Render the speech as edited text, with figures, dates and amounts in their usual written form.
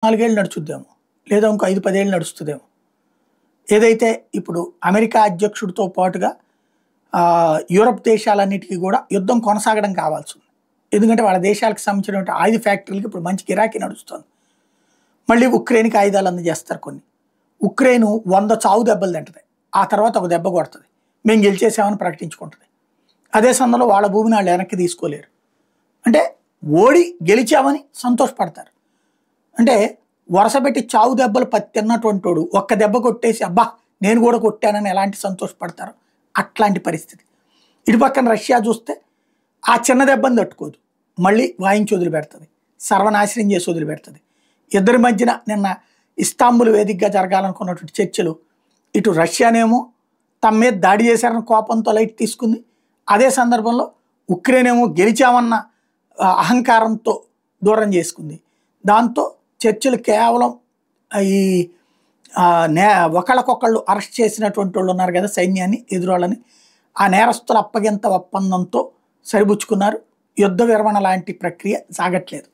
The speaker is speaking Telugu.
4 ఏళ్ళు నడుచుద్దేమో. లేదా ఇంకో 5, 10 ఏళ్ళు నడుస్తదేమో. ఏదైతే ఇప్పుడు అమెరికా అధ్యక్షుడితో పాటుగా యూరప్ దేశాలన్నిటికీ కూడా యుద్ధం కొనసాగడం కావాల్సింది. ఎందుకంటే వాళ్ళ దేశాలకు సంబంధించినటువంటి ఆయుధ ఫ్యాక్టరీలకి ఇప్పుడు మంచి గిరాకీ నడుస్తుంది. మళ్ళీ ఉక్రెయిన్‌కి ఆయుధాలు అందజేస్తారు కొన్ని. ఉక్రెయిన్ 100 చావు దెబ్బలు తింటది. ఆ తర్వాత ఒక దెబ్బ కొడతది. మేము గెలిచేసామని ప్రకటించుకుంటది. అదే సమయంలో వాళ్ళ భూమిని వాళ్ళు వెనక్కి తీసుకోలేరు. అంటే ఓడి గెలిచామని సంతోషపడతారు. అంటే వరుసపెట్టి చావు దెబ్బలు తిన్నటువంటోడు ఒక్క దెబ్బ కొట్టేసి అబ్బా నేను కూడా కొట్టానని ఎలాంటి సంతోషపడతారు, అట్లాంటి పరిస్థితి. ఇటు పక్కన రష్యా చూస్తే ఆ చిన్న దెబ్బని తట్టుకోదు, మళ్ళీ వాయించి వదిలిపెడుతుంది, సర్వనాశనం చేసి వదిలిపెడుతుంది. ఇద్దరి మధ్యన నిన్న ఇస్తాంబుల్ వేదికగా జరగాలనుకున్నటువంటి చర్చలు ఇటు రష్యానేమో తమ మీద దాడి చేశారని కోపంతో లైట్ తీసుకుంది. అదే సందర్భంలో ఉక్రెయిన్ ఏమో గెలిచామన్న అహంకారంతో దూరం చేసుకుంది. దాంతో చర్చలు కేవలం ఈ ఒకళ్ళకొకళ్ళు అరెస్ట్ చేసినటువంటి వాళ్ళు ఉన్నారు కదా సైన్యాన్ని, ఎదురోళ్ళని, ఆ నేరస్తుల అప్పగింత ఒప్పందంతో సరిపుచ్చుకున్నారు. యుద్ధ విరమణ లాంటి ప్రక్రియ సాగట్లేదు.